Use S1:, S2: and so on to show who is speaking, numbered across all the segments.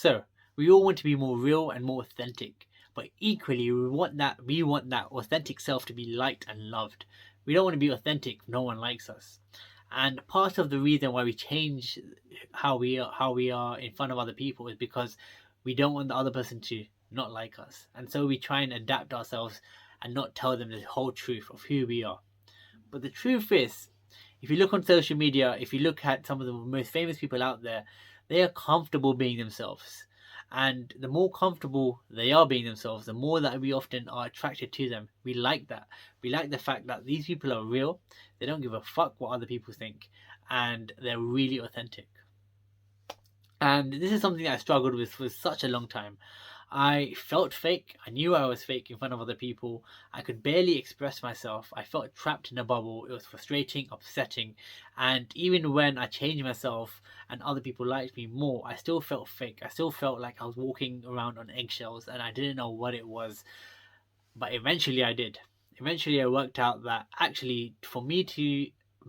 S1: So we all want to be more real and more authentic, but equally we want that authentic self to be liked and loved. We don't want to be authentic if no one likes us. And part of the reason why we change how we are in front of other people is because we don't want the other person to not like us. And so we try and adapt ourselves and not tell them the whole truth of who we are. But the truth is, if you look on social media, if you look at some of the most famous people out there, they are comfortable being themselves. And the more comfortable they are being themselves, the more that we often are attracted to them. We like that. We like the fact that these people are real, they don't give a fuck what other people think, and they're really authentic. And this is something that I struggled with for such a long time. I felt fake. I knew I was fake in front of other people. I could barely express myself. I felt trapped in a bubble. It was frustrating, upsetting. And even when I changed myself and other people liked me more, I still felt fake. I still felt like I was walking around on eggshells and I didn't know what it was. But eventually I did. Eventually I worked out that actually for me to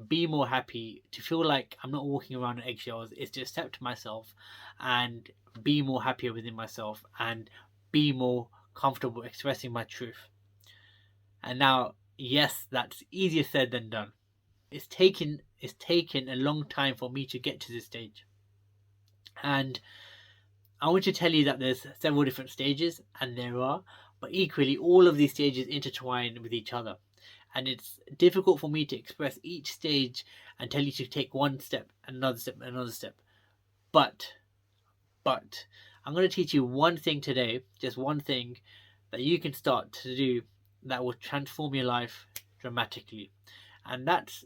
S1: be more happy, to feel like I'm not walking around on eggshells, is to accept myself and be more happier within myself and be more comfortable expressing my truth. And now, yes, that's easier said than done. It's taken a long time for me to get to this stage. And I want to tell you that there's several different stages, and there are, but equally all of these stages intertwine with each other. And it's difficult for me to express each stage and tell you to take one step, another step, another step. But But I'm going to teach you one thing today, just one thing that you can start to do that will transform your life dramatically. And that's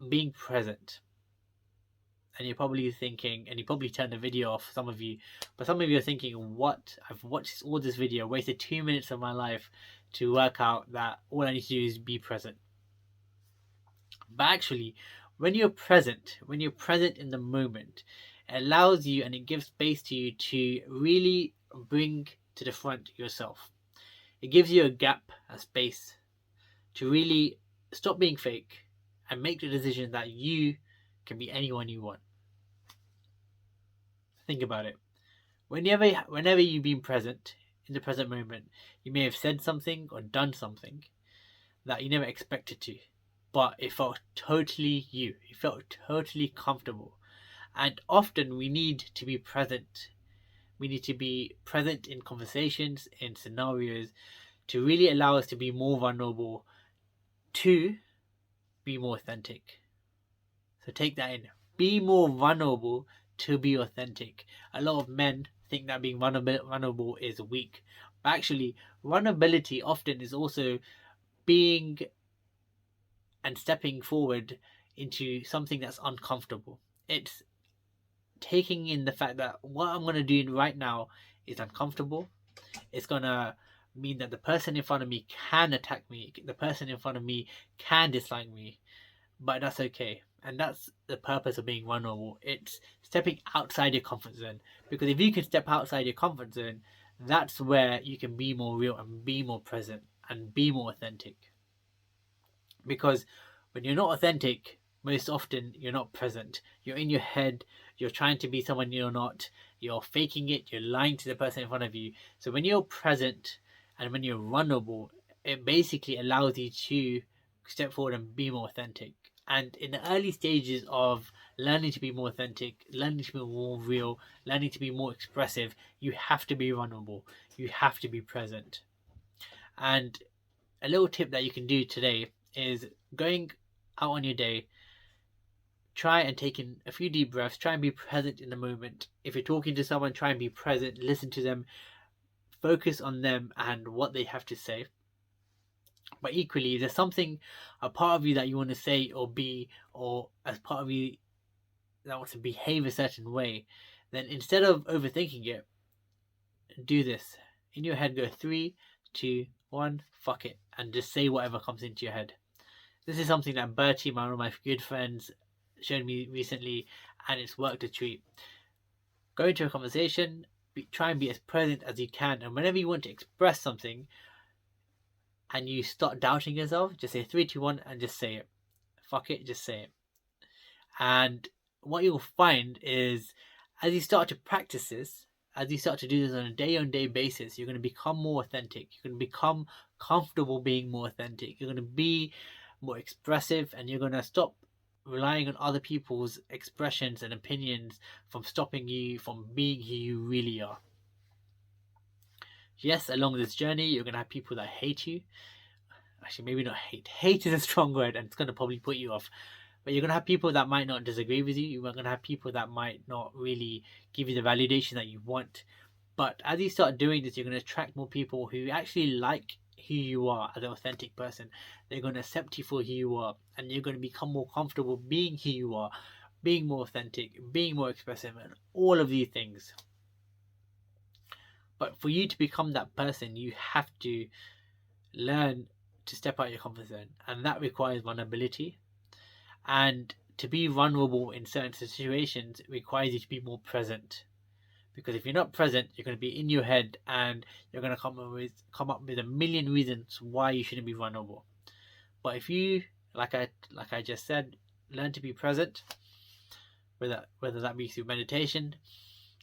S1: being present. And you're probably thinking, and you probably turned the video off, some of you, but some of you are thinking, what? I've watched all this video, wasted 2 minutes of my life to work out that all I need to do is be present. But actually, when you're present in the moment, it allows you and it gives space to you to really bring to the front yourself. It gives you a gap, a space to really stop being fake and make the decision that you can be anyone you want. Think about it. Whenever you've been present in the present moment, you may have said something or done something that you never expected to, but it felt totally you. It felt totally comfortable. And often we need to be present. We need to be present in conversations, in scenarios, to really allow us to be more vulnerable, to be more authentic. So take that in. Be more vulnerable to be authentic. A lot of men think that being vulnerable is weak. But actually, vulnerability often is also being and stepping forward into something that's uncomfortable. It's taking in the fact that what I'm going to do right now is uncomfortable. It's going to mean that the person in front of me can attack me, the person in front of me can dislike me, but that's okay. And that's the purpose of being vulnerable. It's stepping outside your comfort zone. Because if you can step outside your comfort zone, that's where you can be more real and be more present and be more authentic. Because when you're not authentic, most often you're not present. You're in your head, you're trying to be someone you're not, you're faking it, you're lying to the person in front of you. So when you're present and when you're vulnerable, it basically allows you to step forward and be more authentic. And in the early stages of learning to be more authentic, learning to be more real, learning to be more expressive, you have to be vulnerable. You have to be present. And a little tip that you can do today is going out on your day, try and take in a few deep breaths, try and be present in the moment. If you're talking to someone, try and be present, listen to them, focus on them and what they have to say. But equally, if there's something, a part of you that you want to say or be, or as part of you that wants to behave a certain way, then instead of overthinking it, do this. In your head, go 3, 2, 1, fuck it, and just say whatever comes into your head. This is something that Bertie, one of my good friends, showed me recently, and it's worked a treat. Go into a conversation, try and be as present as you can, and whenever you want to express something and you start doubting yourself, just say 3, 2, 1 and just say it. Fuck it, just say it. And what you'll find is, as you start to practice this, as you start to do this on a day-on-day basis, you're going to become more authentic. You're going to become comfortable being more authentic. You're going to be more expressive, and you're going to stop relying on other people's expressions and opinions from stopping you from being who you really are. Yes, along this journey, you're going to have people that hate you. Actually, maybe not hate. Hate is a strong word, and it's going to probably put you off. But you're going to have people that might not disagree with you. You're going to have people that might not really give you the validation that you want. But as you start doing this, you're going to attract more people who actually like who you are as an authentic person. They're going to accept you for who you are, and you're going to become more comfortable being who you are, being more authentic, being more expressive, and all of these things. But for you to become that person, you have to learn to step out your comfort zone, and that requires vulnerability. And to be vulnerable in certain situations requires you to be more present. Because if you're not present, you're going to be in your head, and you're going to come up with a million reasons why you shouldn't be vulnerable. But if you, like I just said, learn to be present, whether that be through meditation,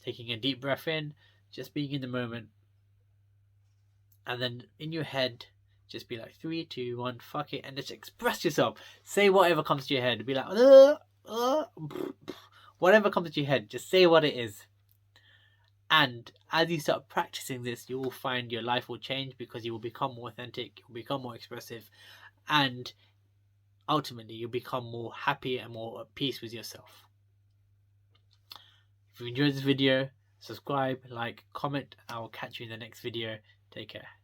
S1: taking a deep breath in, just being in the moment, and then in your head, just be like 3, 2, 1, fuck it, and just express yourself. Say whatever comes to your head. Be like, whatever comes to your head, just say what it is. And as you start practicing this, you will find your life will change, because you will become more authentic, you'll become more expressive, and ultimately you'll become more happy and more at peace with yourself. If you enjoyed this video, subscribe, like, comment, and I will catch you in the next video. Take care.